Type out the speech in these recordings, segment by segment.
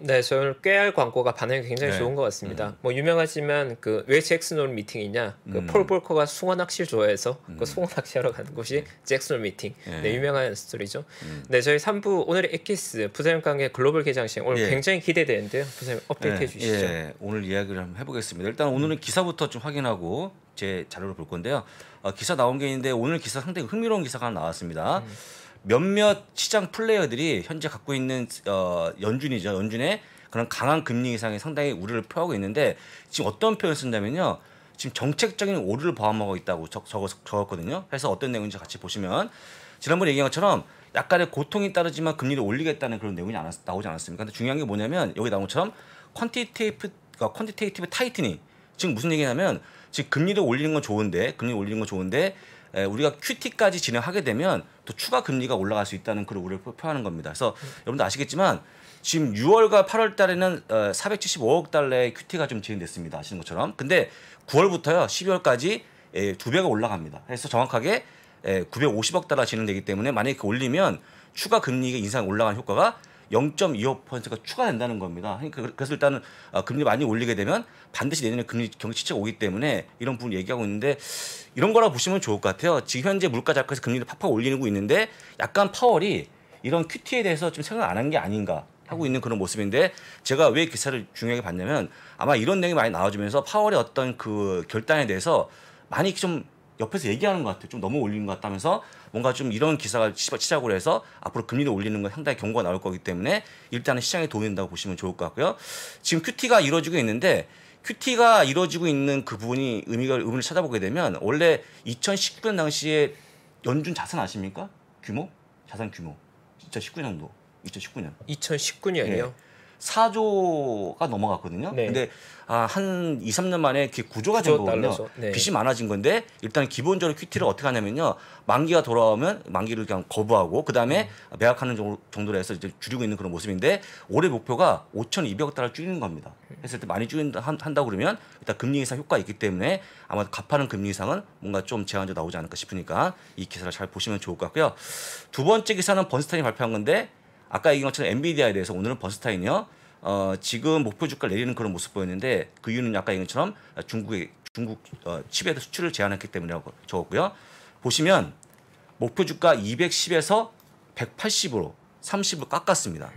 네, 저 오늘 꾀알 광고가 반응이 굉장히 네. 좋은 것 같습니다. 뭐 유명하지만 그 왜 잭슨홀 미팅이냐? 그 폴 볼커가 숭어 낚시를 좋아해서 그 숭어 낚시하러 가는 곳이 잭슨홀 미팅. 네, 유명한 스토리죠. 네, 저희 3부 오늘의 엑기스 부자연 관계 글로벌 개장식 오늘 예. 굉장히 기대되는데요. 부자연 업데이트해 주시죠. 예, 오늘 이야기를 한번 해보겠습니다. 일단 오늘은 기사부터 좀 확인하고 제 자료를 볼 건데요. 기사 나온 게 있는데 오늘 기사 상당히 흥미로운 기사가 하나 나왔습니다. 몇몇 시장 플레이어들이 현재 갖고 있는 연준의 그런 강한 금리 인상에 상당히 우려를 표하고 있는데 지금 어떤 표현을 쓴다면요. 지금 정책적인 오류를 범하고 있다고 적었거든요. 그래서 어떤 내용인지 같이 보시면 지난번에 얘기한 것처럼 약간의 고통이 따르지만 금리를 올리겠다는 그런 내용이 나오지 않았습니까? 근데 중요한 게 뭐냐면 여기 나온 것처럼 퀀티테이티브 타이트닝. 지금 무슨 얘기냐면 지금 금리를 올리는 건 좋은데 우리가 QT까지 진행하게 되면 또 추가 금리가 올라갈 수 있다는 그런 우려를 표하는 겁니다. 그래서 여러분도 아시겠지만 지금 6월과 8월 달에는 475억 달러의 QT가 좀 진행됐습니다. 아시는 것처럼. 근데 9월부터요 12월까지 2배가 올라갑니다. 그래서 정확하게 950억 달러 진행되기 때문에 만약에 올리면 추가 금리 인상 올라가는 효과가 0.25%가 추가된다는 겁니다. 그래서 일단은 금리 많이 올리게 되면 반드시 내년에 금리 경기 지체가 오기 때문에 이런 부분 얘기하고 있는데 이런 거라 보시면 좋을 것 같아요. 지금 현재 물가 잡고서 금리를 팍팍 올리고 있는데 약간 파월이 이런 QT에 대해서 좀 생각 안 한 게 아닌가 하고 있는 그런 모습인데 제가 왜 기사를 중요하게 봤냐면 아마 이런 내용이 많이 나와주면서 파월의 어떤 그 결단에 대해서 많이 좀 옆에서 얘기하는 것 같아요. 좀 너무 올리는 것 같다면서 뭔가 좀 이런 기사가 시작으로 해서 앞으로 금리를 올리는 건 상당히 경고가 나올 거기 때문에 일단은 시장에 도움이 된다고 보시면 좋을 것 같고요. 지금 QT가 이루어지고 있는데 QT가 이루어지고 있는 그 부분이 의미를 찾아보게 되면 원래 2019년 당시에 연준 자산 아십니까? 자산 규모 2019년도 2019년이요? 예. 4조가 넘어갔거든요. 네. 근데 한 2, 3년 만에 그게 9조가 된 거거든요. 네. 빚이 많아진 건데 일단 기본적으로 QT를 어떻게 하냐면요. 만기가 돌아오면 만기를 그냥 거부하고 그다음에 매각하는 정도로 해서 이제 줄이고 있는 그런 모습인데 올해 목표가 5,200억 달러 줄이는 겁니다. 그래서 일단 많이 한다고 그러면 일단 금리 인상 효과가 있기 때문에 아마 갚하는 금리 인상은 뭔가 좀 제한적으로 나오지 않을까 싶으니까 이 기사를 잘 보시면 좋을 것 같고요. 두 번째 기사는 번스타인이 발표한 건데 아까 얘기한 것처럼 엔비디아에 대해서 오늘은 번스타인이요. 지금 목표 주가를 내리는 그런 모습 보였는데 그 이유는 아까 얘기한 것처럼 중국 칩에 수출을 제한했기 때문이라고 적었고요. 보시면 목표 주가 210에서 180으로 30을 깎았습니다.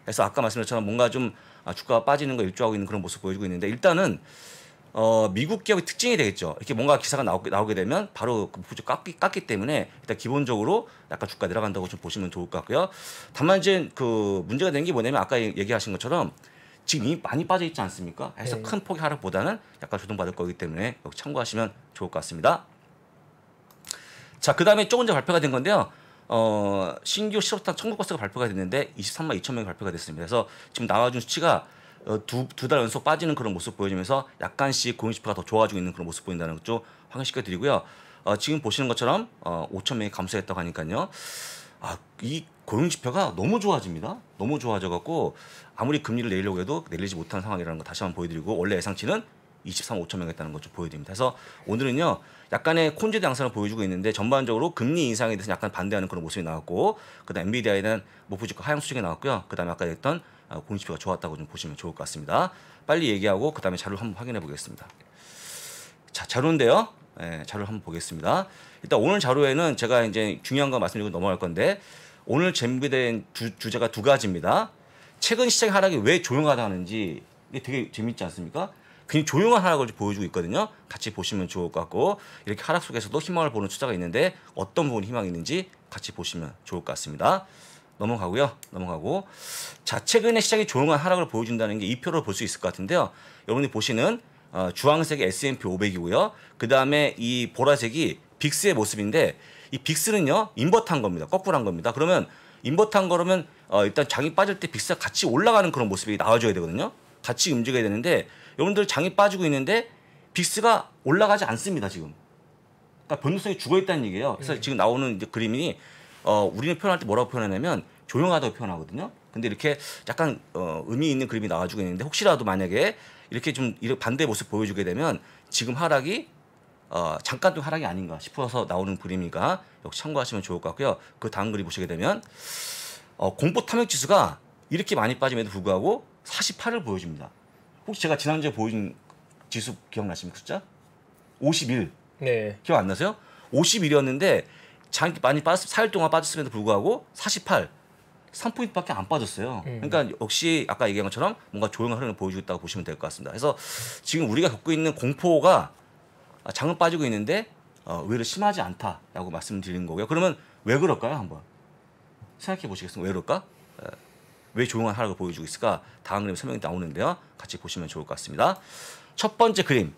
그래서 아까 말씀드린 것처럼 뭔가 좀 주가가 빠지는 거 일조하고 있는 그런 모습 보여주고 있는데 일단은 미국 기업의 특징이 되겠죠. 이렇게 뭔가 기사가 나오게 되면 바로 그 목표 주가 깎기 때문에 일단 기본적으로 약간 주가 내려간다고 좀 보시면 좋을 것 같고요. 다만 이제 그 문제가 되는 게 뭐냐면 아까 얘기하신 것처럼 지금 이미 많이 빠져 있지 않습니까? 해서 큰 폭의 하락보다는 약간 조정받을 거기 때문에 여기 참고하시면 좋을 것 같습니다. 자, 그 다음에 조금 전에 발표가 된 건데요. 신규 실업당 청구 건수가 발표가 됐는데 23만 2천 명이 발표가 됐습니다. 그래서 지금 나와준 수치가 두 달 연속 빠지는 그런 모습 보여주면서 약간씩 고용지표가 더 좋아지고 있는 그런 모습 보인다는 것 좀 확인시켜 드리고요. 지금 보시는 것처럼 5천 명이 감소했다고 하니까요. 이 고용지표가 너무 좋아집니다. 너무 좋아져갖고 아무리 금리를 내리려고 해도 내리지 못하는 상황이라는 거 다시 한번 보여드리고 원래 예상치는 23만 5천 명이었다는 것 좀 보여드립니다. 그래서 오늘은요 약간의 콘제드 양상을 보여주고 있는데 전반적으로 금리 인상에 대해서 약간 반대하는 그런 모습이 나왔고 그다음 엔비디아에는 목표 주가 하향 수준이 나왔고요. 그다음에 아까 했던 고용지표가 좋았다고 좀 보시면 좋을 것 같습니다. 빨리 얘기하고 그다음에 자료를 한번 확인해 보겠습니다. 자, 자료인데요. 자료를 한번 보겠습니다. 일단 오늘 자료에는 제가 이제 중요한 거 말씀드리고 넘어갈 건데 오늘 준비된 주제가 두 가지입니다. 최근 시장 하락이 왜 조용하다는지 이게 되게 재밌지 않습니까? 굉장히 조용한 하락을 보여주고 있거든요. 같이 보시면 좋을 것 같고 이렇게 하락 속에서도 희망을 보는 투자가 있는데 어떤 부분이 희망이 있는지 같이 보시면 좋을 것 같습니다. 넘어가고 자, 최근에 시장이 조용한 하락을 보여준다는 게 이 표로 볼 수 있을 것 같은데요. 여러분이 보시는 주황색이 S&P 500이고요. 그 다음에 이 보라색이 빅스의 모습인데 이 빅스는요 인버트한 겁니다. 거꾸로 한 겁니다. 그러면 인버트한 거라면 일단 장이 빠질 때 빅스가 같이 올라가는 그런 모습이 나와줘야 되거든요. 같이 움직여야 되는데 여러분들 장이 빠지고 있는데 빅스가 올라가지 않습니다. 지금. 그러니까 변동성이 죽어있다는 얘기예요. 그래서 지금 나오는 이제 그림이 우리는 표현할 때 뭐라고 표현하냐면 조용하다고 표현하거든요. 근데 이렇게 약간 의미 있는 그림이 나와주고 있는데 혹시라도 만약에 이렇게 좀 반대 모습 보여주게 되면 지금 하락이 잠깐 좀 하락이 아닌가 싶어서 나오는 그림이니까 역시 참고하시면 좋을 것 같고요. 그 다음 그림 보시게 되면 공포 탐욕 지수가 이렇게 많이 빠짐에도 불구하고 48을 보여줍니다. 혹시 제가 지난주에 보여준 지수 기억나십니까? 숫자? 51. 네. 기억 안 나세요? 51이었는데 많이 4일 동안 빠졌음에도 불구하고 48. 3포인트밖에 안 빠졌어요. 그러니까 역시 아까 얘기한 것처럼 뭔가 조용한 흐름을 보여주고 있다고 보시면 될 것 같습니다. 그래서 지금 우리가 겪고 있는 공포가 장은 빠지고 있는데 의외로 심하지 않다라고 말씀드리는 거고요. 그러면 왜 그럴까요? 한번 생각해 보시겠습니까? 왜 그럴까? 왜 조용한 하락을 보여주고 있을까? 다음 그림 설명이 나오는데요. 같이 보시면 좋을 것 같습니다. 첫 번째 그림.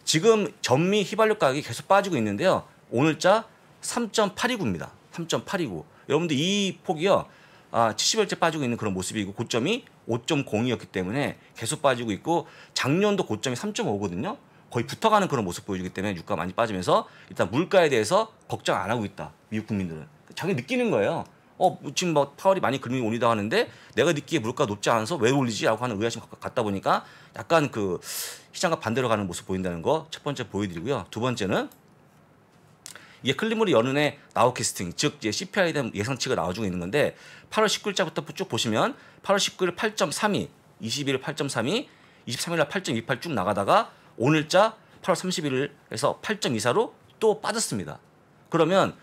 지금 전미 휘발유 가격이 계속 빠지고 있는데요. 오늘자 3.829입니다. 3.829. 여러분들 이 폭이요. 70일째 빠지고 있는 그런 모습이고 고점이 5.0이었기 때문에 계속 빠지고 있고 작년도 고점이 3.5거든요. 거의 붙어가는 그런 모습 보여주기 때문에 유가 많이 빠지면서 일단 물가에 대해서 걱정 안 하고 있다. 미국 국민들은. 자기 느끼는 거예요. 지금 뭐 파월이 많이 금리 올리다 하는데 내가 느끼기에 물가 높지 않아서 왜 올리지? 라고 하는 의아심 갖다 보니까 약간 그 시장과 반대로 가는 모습 보인다는 거 첫 번째 보여드리고요. 두 번째는 이게 클리모리 연은의 나우캐스팅, 즉 CPI에 대한 예상치가 나와주고 있는 건데 8월 19일자부터 쭉 보시면 8월 19일 8.32, 20일 8.32, 23일 날 8.28 쭉 나가다가 오늘자 8월 31일에서 8.24로 또 빠졌습니다. 그러면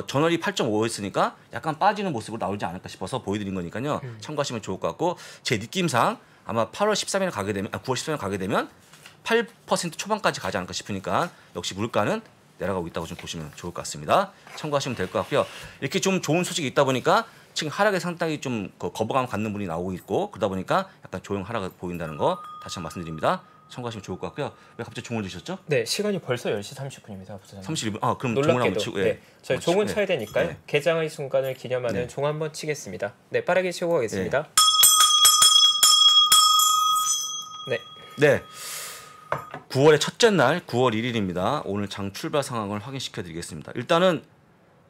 전월이 8.5였으니까 약간 빠지는 모습으로 나오지 않을까 싶어서 보여드린 거니까요. 참고하시면 좋을 것 같고 제 느낌상 아마 8월 13일 가게 되면 9월 13일 가게 되면 8% 초반까지 가지 않을까 싶으니까 역시 물가는 내려가고 있다고 좀 보시면 좋을 것 같습니다. 참고하시면 될 것 같고요. 이렇게 좀 좋은 소식이 있다 보니까 지금 하락에 상당히 좀 거부감 갖는 분이 나오고 있고 그러다 보니까 약간 조용 하락을 보인다는 거 다시 한번 말씀드립니다. 참고하시면 좋을 것 같고요. 왜 갑자기 종을 드셨죠? 네, 시간이 벌써 10시 30분입니다. 31분. 그럼 종을 한번 놀랍게도 치고. 네, 저희 종은 쳐야 되니까요. 네. 개장의 순간을 기념하는 네. 종 한번 치겠습니다. 네, 빠르게 치고 가겠습니다. 네. 네. 9월의 첫째 날 9월 1일입니다. 오늘 장 출발 상황을 확인시켜 드리겠습니다. 일단은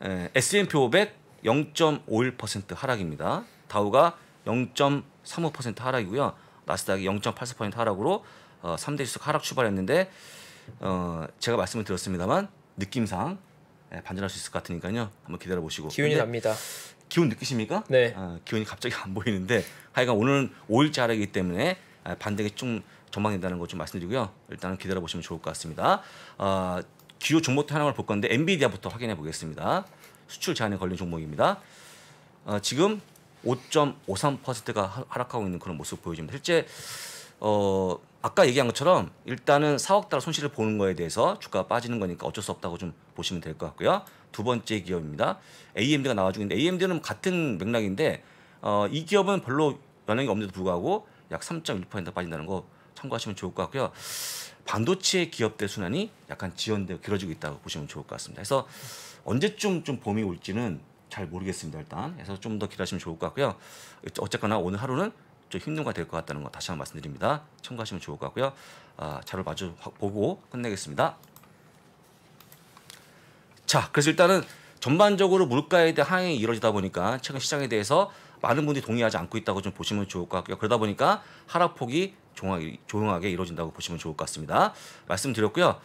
S&P 500 0.51% 하락입니다. 다우가 0.35% 하락이고요. 나스닥이 0.84% 하락으로 3대 지수가 하락 출발했는데 제가 말씀을 드렸습니다만 느낌상 반전할 수 있을 것 같으니까요. 한번 기다려 보시고. 기운이 납니다. 기운 느끼십니까? 네. 기운이 갑자기 안 보이는데 하여간 오늘은 5일째 하락이기 때문에 반등이 좀 전망된다는 거 좀 말씀드리고요. 일단은 기다려 보시면 좋을 것 같습니다. 주요 종목들 하나를 볼 건데 엔비디아부터 확인해 보겠습니다. 수출 제한에 걸린 종목입니다. 지금 5.53%가 하락하고 있는 그런 모습 보여집니다. 실제 아까 얘기한 것처럼 일단은 4억 달러 손실을 보는 거에 대해서 주가가 빠지는 거니까 어쩔 수 없다고 좀 보시면 될 것 같고요. 두 번째 기업입니다. AMD가 나와주고 있는데 AMD는 같은 맥락인데 이 기업은 별로 영향이 없는데도 불구하고 약 3.1% 빠진다는 거 참고하시면 좋을 것 같고요. 반도체 기업들 순환이 약간 지연되고 길어지고 있다고 보시면 좋을 것 같습니다. 그래서 언제쯤 좀 봄이 올지는 잘 모르겠습니다. 일단 그래서 좀 더 기다리시면 좋을 것 같고요. 어쨌거나 오늘 하루는 좀 힘든 거 될 것 같다는 거 다시 한번 말씀드립니다. 참고하시면 좋을 것 같고요. 자료 마저 보고 끝내겠습니다. 자, 그래서 일단은 전반적으로 물가에 대한 하락이 이루어지다 보니까 최근 시장에 대해서 많은 분들이 동의하지 않고 있다고 좀 보시면 좋을 것 같고요. 그러다 보니까 하락폭이 조용하게 이루어진다고 보시면 좋을 것 같습니다. 말씀드렸고요.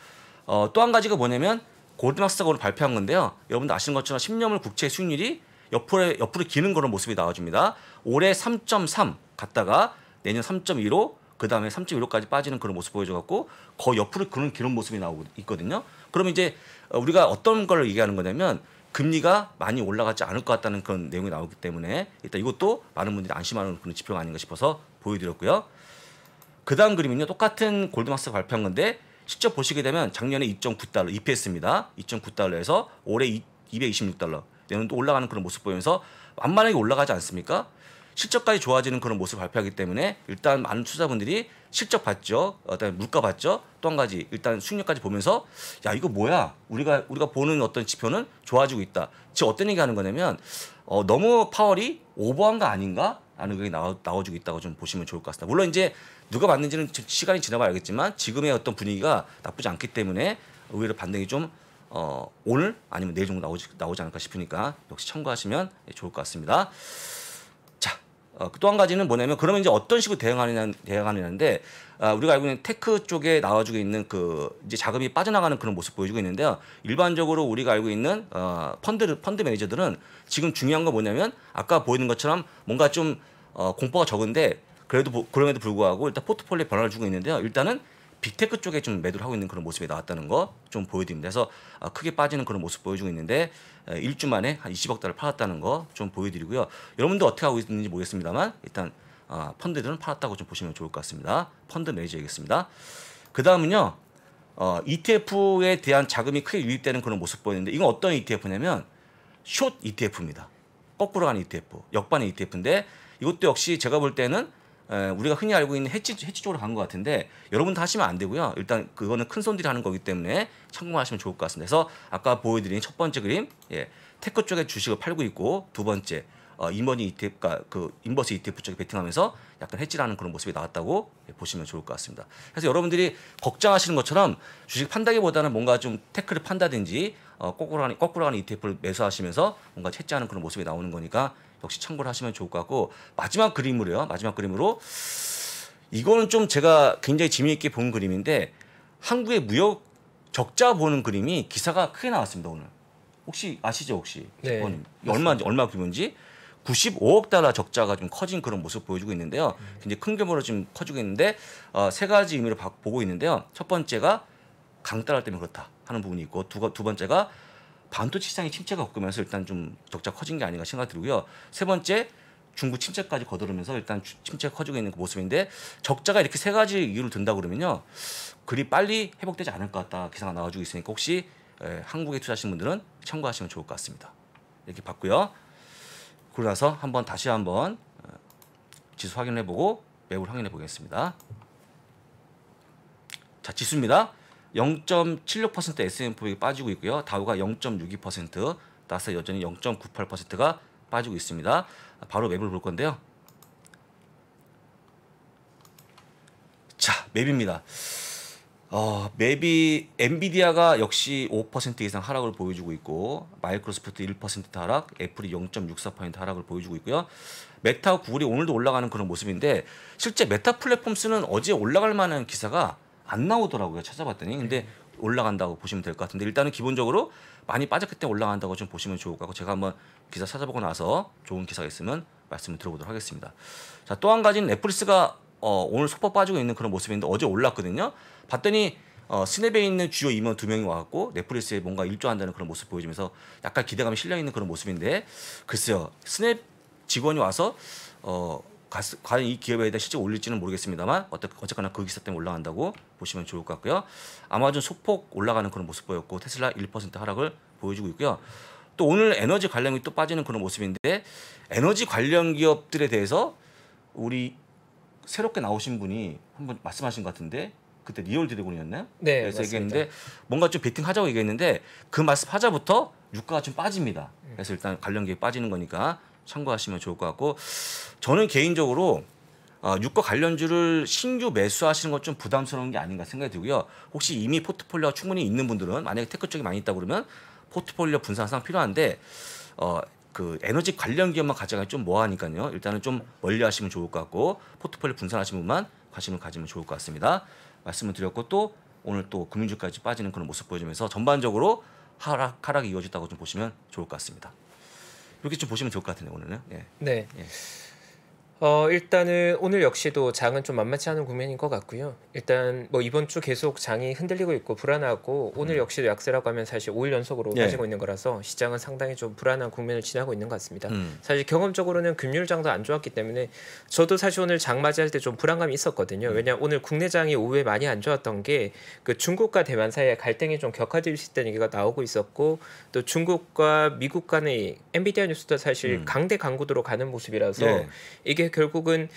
또 한 가지가 뭐냐면 골드만삭스가 오늘 발표한 건데요. 여러분들 아시는 것처럼 10년물 국채 수익률이 옆으로 기는 그런 모습이 나와줍니다. 올해 3.3 갔다가 내년 3.15 그 다음에 3.15까지 빠지는 그런 모습 보여줘갖고 거의 옆으로 기는 모습이 나오고 있거든요. 그러면 이제 우리가 어떤 걸 얘기하는 거냐면 금리가 많이 올라가지 않을 것 같다는 그런 내용이 나오기 때문에 일단 이것도 많은 분들이 안심하는 그런 지표가 아닌가 싶어서 보여드렸고요. 그 다음 그림은요. 똑같은 골드만삭스가 발표한 건데 직접 보시게 되면 작년에 2.9달러 EPS입니다. 2.9달러에서 올해 226달러 내년도 올라가는 그런 모습 보이면서 만만하게 올라가지 않습니까? 실적까지 좋아지는 그런 모습을 발표하기 때문에 일단 많은 투자분들이 실적 봤죠. 그다음에 물가 봤죠. 또 한 가지 일단 수익률까지 보면서 야 이거 뭐야? 우리가 보는 어떤 지표는 좋아지고 있다. 즉 어떤 얘기하는 거냐면 너무 파월이 오버한 거 아닌가? 라는 의견이 나와주고 있다고 좀 보시면 좋을 것 같습니다. 물론 이제 누가 맞는지는 시간이 지나봐야 알겠지만 지금의 어떤 분위기가 나쁘지 않기 때문에 의외로 반등이 좀 오늘 아니면 내일 정도 나오지 않을까 싶으니까 역시 참고하시면 좋을 것 같습니다. 자, 또 한 가지는 뭐냐면 그러면 이제 어떤 식으로 대응하느냐인데 우리가 알고 있는 테크 쪽에 나와주고 있는 그 이제 자금이 빠져나가는 그런 모습 보여주고 있는데요. 일반적으로 우리가 알고 있는 펀드 매니저들은 지금 중요한 건 뭐냐면 아까 보이는 것처럼 뭔가 좀 공포가 적은데 그럼에도 불구하고 일단 포트폴리오 변화를 주고 있는데요. 일단은 빅테크 쪽에 좀 매도를 하고 있는 그런 모습이 나왔다는 거 좀 보여드립니다. 그래서 크게 빠지는 그런 모습 보여주고 있는데 1주 만에 한 20억 달러 팔았다는 거 좀 보여드리고요. 여러분도 어떻게 하고 있는지 모르겠습니다만 일단 펀드들은 팔았다고 좀 보시면 좋을 것 같습니다. 펀드 매니저이겠습니다. 그 다음은요. ETF에 대한 자금이 크게 유입되는 그런 모습 보이는데 이건 어떤 ETF냐면 숏 ETF입니다. 거꾸로 가는 ETF, 역반의 ETF인데 이것도 역시 제가 볼 때는 우리가 흔히 알고 있는 해치 쪽으로 간 것 같은데 여러분 다 하시면 안 되고요. 일단 그거는 큰 손들이 하는 거기 때문에 참고하시면 좋을 것 같습니다. 그래서 아까 보여드린 첫 번째 그림, 테크 쪽에 주식을 팔고 있고 두 번째 인버니 ETF가 그 인버스 ETF 쪽에 베팅하면서 약간 해지라는 그런 모습이 나왔다고 보시면 좋을 것 같습니다. 그래서 여러분들이 걱정하시는 것처럼 주식 판다기보다는 뭔가 좀 테크를 판다든지 거꾸로 가는 ETF를 매수하시면서 뭔가 해지하는 그런 모습이 나오는 거니까 역시 참고를 하시면 좋을 것 같고 마지막 그림으로 이거는 좀 제가 굉장히 재미있게 본 그림인데 한국의 무역 적자 보는 그림이 기사가 크게 나왔습니다 오늘. 혹시 아시죠 혹시? 네. 얼마 규모인지 95억 달러 적자가 좀 커진 그런 모습 보여주고 있는데요. 굉장히 큰 규모로 지금 커지고 있는데 세 가지 의미로 보고 있는데요. 첫 번째가 강달러 때문에 그렇다 하는 부분이 있고 두 번째가 반도체 시장의 침체가 겪으면서 일단 좀 적자 커진 게 아닌가 생각 들고요. 세 번째 중국 침체까지 거두면서 일단 침체가 커지고 있는 그 모습인데 적자가 이렇게 세 가지 이유를 든다 그러면요. 그리 빨리 회복되지 않을 것 같다 기사가 나와주고 있으니까 혹시 한국에 투자하시는 분들은 참고하시면 좋을 것 같습니다. 이렇게 봤고요. 그러고 나서 다시 한번 지수 확인해보고 매물 확인해 보겠습니다. 자 지수입니다. 0.76% S&P 빠지고 있고요. 다우가 0.62%, 나스닥 여전히 0.98%가 빠지고 있습니다. 바로 맵을 볼 건데요. 자, 맵입니다. 맵이 엔비디아가 역시 5% 이상 하락을 보여주고 있고 마이크로소프트 1% 하락, 애플이 0.64% 하락을 보여주고 있고요. 메타, 구글이 오늘도 올라가는 그런 모습인데 실제 메타 플랫폼스는 어제 올라갈 만한 기사가 안 나오더라고요. 찾아봤더니. 근데 올라간다고 보시면 될 것 같은데 일단은 기본적으로 많이 빠졌기 때문에 올라간다고 좀 보시면 좋을 것 같고 제가 한번 기사 찾아보고 나서 좋은 기사가 있으면 말씀을 들어보도록 하겠습니다. 자, 또 한 가지는 넷플릭스가 오늘 소폭 빠지고 있는 그런 모습인데 어제 올랐거든요. 봤더니 스냅에 있는 주요 임원 2명이 와갖고 넷플릭스에 뭔가 일조한다는 그런 모습 보여주면서 약간 기대감이 실려 있는 그런 모습인데 글쎄요. 스냅 직원이 와서 과연 이 기업에 대해 실제 올릴지는 모르겠습니다만 어쨌거나 그 기사 때문에 올라간다고 보시면 좋을 것 같고요. 아마존 소폭 올라가는 그런 모습 보였고 테슬라 1% 하락을 보여주고 있고요. 또 오늘 에너지 관련이 또 빠지는 그런 모습인데 에너지 관련 기업들에 대해서 우리 새롭게 나오신 분이 한번 말씀하신 것 같은데 그때 리얼 드래곤이었나요? 네, 그래서 맞습니다. 얘기했는데 뭔가 좀 베팅하자고 얘기했는데 그 말씀하자부터 유가가 좀 빠집니다. 그래서 일단 관련 기업 빠지는 거니까 참고하시면 좋을 것 같고 저는 개인적으로 유가 관련주를 신규 매수하시는 건 좀 부담스러운 게 아닌가 생각이 들고요. 혹시 이미 포트폴리오가 충분히 있는 분들은 만약에 테크 쪽이 많이 있다 그러면 포트폴리오 분산상 필요한데 그 에너지 관련 기업만 가져가기 좀 뭐하니까요. 일단은 좀 멀리 하시면 좋을 것 같고 포트폴리오 분산하시는 분만 관심을 가지면 좋을 것 같습니다. 말씀을 드렸고 또 오늘 또 금융주까지 빠지는 그런 모습 보여주면서 전반적으로 하락이 이어졌다고 좀 보시면 좋을 것 같습니다. 이렇게 좀 보시면 좋을 것 같은데 오늘은. 예. 네. 예. 일단은 오늘 역시도 장은 좀 만만치 않은 국면인 것 같고요. 일단 뭐 이번 주 계속 장이 흔들리고 있고 불안하고 오늘 역시도 약세라고 하면 사실 5일 연속으로 예. 빠지고 있는 거라서 시장은 상당히 좀 불안한 국면을 지나고 있는 것 같습니다. 사실 경험적으로는 금융장도 안 좋았기 때문에 저도 사실 오늘 장 맞이할 때 좀 불안감이 있었거든요. 왜냐 오늘 국내장이 오후에 많이 안 좋았던 게 그 중국과 대만 사이에 갈등이 좀 격화될 수 있다는 얘기가 나오고 있었고 또 중국과 미국 간의 엔비디아 뉴스도 사실 강대강구도로 가는 모습이라서 예. 이게 결국은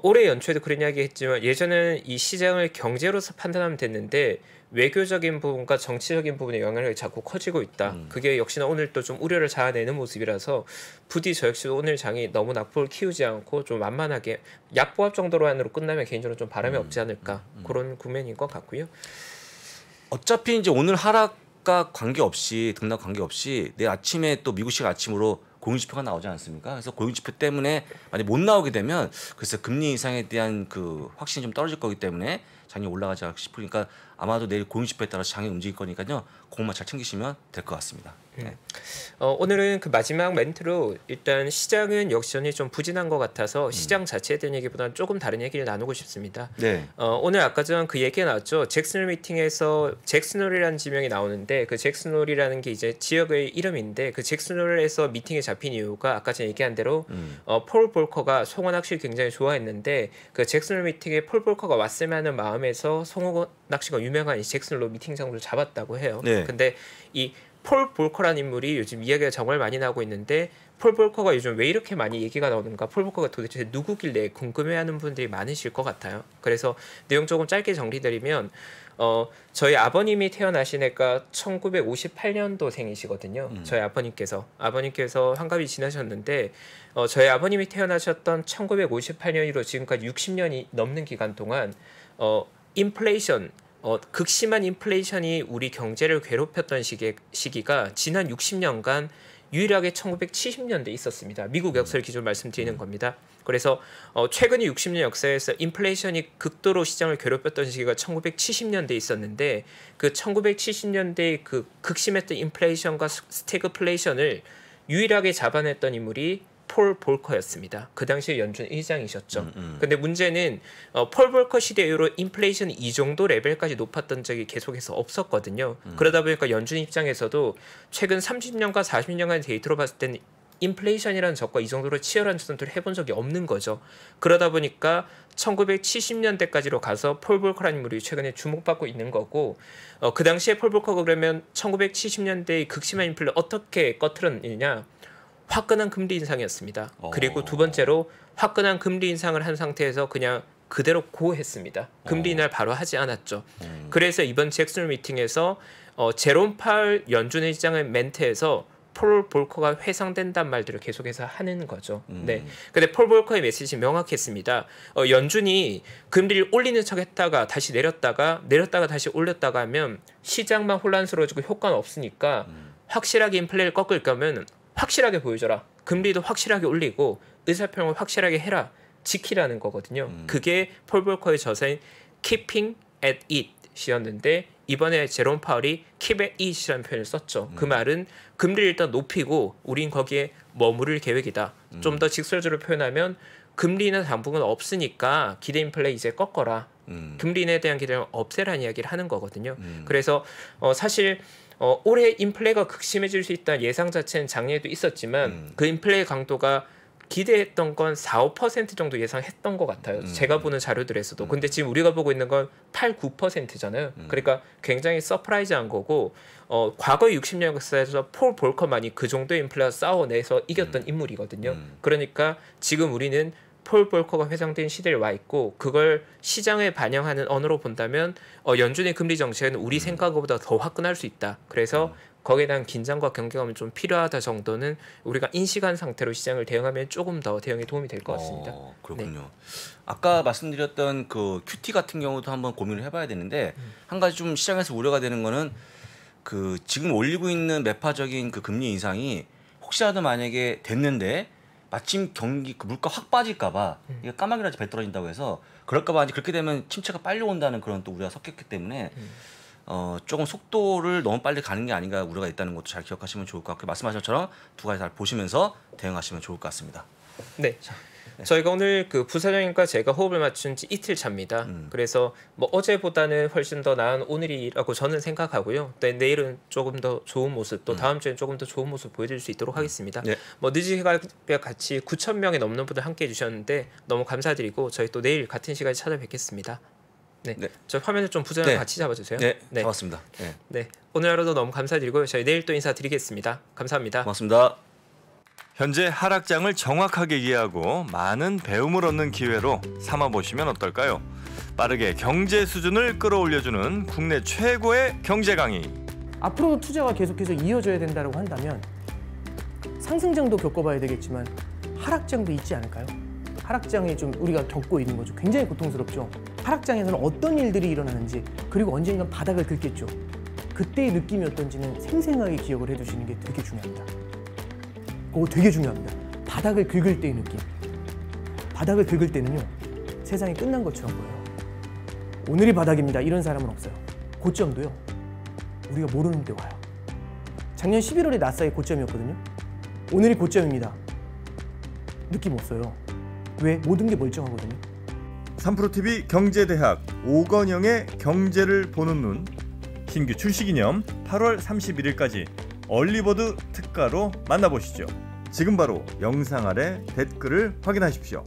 올해 연초에도 그런 이야기 했지만 예전에는 이 시장을 경제로서 판단하면 됐는데 외교적인 부분과 정치적인 부분의 영향력이 자꾸 커지고 있다. 그게 역시나 오늘 또 좀 우려를 자아내는 모습이라서 부디 저 역시 오늘 장이 너무 낙폭을 키우지 않고 좀 만만하게 약보합 정도로 끝나면 개인적으로 좀 바람이 없지 않을까 그런 국면인 것 같고요. 어차피 이제 오늘 하락과 관계없이 등락 관계없이 내일 아침에 또 미국 시간 아침으로 고용지표가 나오지 않습니까? 그래서 고용지표 때문에 만약 못 나오게 되면 글쎄 금리 인상에 대한 그 확신이 좀 떨어질 거기 때문에 장이 올라가지 않을까 싶으니까 아마도 내일 고용지표에 따라서 장이 움직일 거니까요. 그것만 잘 챙기시면 될 것 같습니다. 네. 오늘은 그 마지막 멘트로 일단 시장은 여전히 좀 부진한 것 같아서 시장 자체에 대한 얘기보다는 조금 다른 얘기를 나누고 싶습니다. 네. 오늘 아까 전 그 얘기가 나왔죠. 잭슨홀 미팅에서 잭슨홀이라는 지명이 나오는데 그 잭슨홀이라는 게 이제 지역의 이름인데 그 잭슨홀에서 미팅에 잡힌 이유가 아까 전에 얘기한 대로 폴 볼커가 송원 낚시를 굉장히 좋아했는데 그 잭슨홀 미팅에 폴 볼커가 왔으면 하는 마음에서 송원 낚시가 유명한 이 잭슨홀로 미팅 장소를 잡았다고 해요. 네. 근데 이 폴 볼커라는 인물이 요즘 이야기가 정말 많이 나오고 있는데 폴 볼커가 요즘 왜 이렇게 많이 얘기가 나오는가, 폴 볼커가 도대체 누구길래 궁금해하는 분들이 많으실 것 같아요. 그래서 내용 조금 짧게 정리드리면 저희 아버님이 태어나신 해가 1958년도생이시거든요. 저희 아버님께서 환갑이 지나셨는데 저희 아버님이 태어나셨던 1958년으로 지금까지 60년이 넘는 기간 동안 인플레이션 극심한 인플레이션이 우리 경제를 괴롭혔던 시기가 지난 60년간 유일하게 1970년대에 있었습니다. 미국 역사를 기준으로 말씀드리는 겁니다. 그래서 최근의 60년 역사에서 인플레이션이 극도로 시장을 괴롭혔던 시기가 1970년대에 있었는데 그 1970년대의 그 극심했던 인플레이션과 스태그플레이션을 유일하게 잡아냈던 인물이 폴 볼커였습니다. 그 당시에 연준 의장이셨죠. 근데 문제는 폴 볼커 시대 이후로 인플레이션이 이 정도 레벨까지 높았던 적이 계속해서 없었거든요. 그러다 보니까 연준 입장에서도 최근 30년과 40년간의 데이터로 봤을 때는 인플레이션이라는 적과 이 정도로 치열한 전투를 해본 적이 없는 거죠. 그러다 보니까 1970년대까지로 가서 폴 볼커라는 인물이 최근에 주목받고 있는 거고 그 당시에 폴 볼커가 그러면 1970년대의 극심한 인플레를 어떻게 꺼트렸느냐, 화끈한 금리 인상이었습니다. 그리고 두 번째로 화끈한 금리 인상을 한 상태에서 그냥 그대로 고했습니다. 금리 인하를 바로 하지 않았죠. 그래서 이번 잭슨 미팅에서 제롬 파월 연준 의장의 멘트에서 폴 볼커가 회상된다는 말들을 계속해서 하는 거죠. 네. 근데 폴 볼커의 메시지 명확했습니다. 연준이 금리를 올리는 척했다가 다시 내렸다가 다시 올렸다가 하면 시장만 혼란스러워지고 효과는 없으니까 확실하게 인플레를 꺾을 거면 확실하게 보여줘라. 금리도 확실하게 올리고 의사표현을 확실하게 해라. 지키라는 거거든요. 그게 폴 볼커의 저서인 Keeping at It이었는데 이번에 제롬 파월이 Keep at It이라는 표현을 썼죠. 그 말은 금리를 일단 높이고 우린 거기에 머무를 계획이다. 좀 더 직설적으로 표현하면 금리 인하 당분간 없으니까 기대 인플레 이제 꺾어라. 금리 인하에 대한 기대를 없애라는 이야기를 하는 거거든요. 그래서 사실 올해 인플레가 극심해질 수 있다는 예상 자체는 작년에도 있었지만 그 인플레의 강도가 기대했던 건 4, 5% 정도 예상했던 것 같아요. 제가 보는 자료들에서도. 근데 지금 우리가 보고 있는 건 8, 9%잖아요. 그러니까 굉장히 서프라이즈한 거고 과거 60년 역사에서 폴 볼커만이 그 정도의 인플레와 싸워내서 이겼던 인물이거든요. 그러니까 지금 우리는 폴 볼커가 회상된 시대에 와 있고 그걸 시장에 반영하는 언어로 본다면 연준의 금리 정책은 우리 생각보다 더 화끈할 수 있다. 그래서 거기에 대한 긴장과 경계감이 좀 필요하다 정도는 우리가 인식한 상태로 시장을 대응하면 조금 더 대응에 도움이 될 것 같습니다. 그렇군요. 네. 아까 말씀드렸던 그 QT 같은 경우도 한번 고민을 해봐야 되는데 한 가지 좀 시장에서 우려가 되는 거는 그 지금 올리고 있는 매파적인 그 금리 인상이 혹시라도 만약에 됐는데 마침 경기 그 물가 확 빠질까봐 이게 까마귀라지 배 떨어진다고 해서 그럴까봐 이제 그렇게 되면 침체가 빨리 온다는 그런 또 우려가 섞였기 때문에 조금 속도를 너무 빨리 가는 게 아닌가 우려가 있다는 것도 잘 기억하시면 좋을 것 같고 말씀하신 것처럼 두 가지 잘 보시면서 대응하시면 좋을 것 같습니다. 네. 저희가 오늘 그 부사장님과 제가 호흡을 맞춘 지 이틀 차입니다. 그래서 뭐 어제보다는 훨씬 더 나은 오늘이라고 저는 생각하고요. 또 내일은 조금 더 좋은 모습, 또 다음 주엔 조금 더 좋은 모습 보여드릴 수 있도록 하겠습니다. 네. 뭐 늦은시간 같이 9,000명이 넘는 분들 함께해 주셨는데 너무 감사드리고 저희 또 내일 같은 시간에 찾아뵙겠습니다. 네. 네. 저 화면을 좀 부사장 같이 잡아주세요. 네. 잡았습니다. 네. 네. 오늘 하루도 너무 감사드리고요. 저희 내일 또 인사드리겠습니다. 감사합니다. 고맙습니다. 현재 하락장을 정확하게 이해하고 많은 배움을 얻는 기회로 삼아보시면 어떨까요? 빠르게 경제 수준을 끌어올려주는 국내 최고의 경제 강의. 앞으로도 투자가 계속해서 이어져야 된다고 한다면 상승장도 겪어봐야 되겠지만 하락장도 있지 않을까요? 하락장이 좀 우리가 겪고 있는 거죠. 굉장히 고통스럽죠. 하락장에서는 어떤 일들이 일어나는지 그리고 언젠간 바닥을 긁겠죠. 그때의 느낌이 어떤지는 생생하게 기억을 해두시는 게 되게 중요합니다. 그거 되게 중요합니다. 바닥을 긁을 때의 느낌. 바닥을 긁을 때는요. 세상이 끝난 것처럼 보여요. 오늘이 바닥입니다. 이런 사람은 없어요. 고점도요. 우리가 모르는 데 와요. 작년 11월에 나스닥이 고점이었거든요. 오늘이 고점입니다. 느낌 없어요. 왜? 모든 게 멀쩡하거든요. 3프로TV 경제대학 오건영의 경제를 보는 눈 신규 출시 기념 8월 31일까지 얼리버드 특가로 만나보시죠. 지금 바로 영상 아래 댓글을 확인하십시오.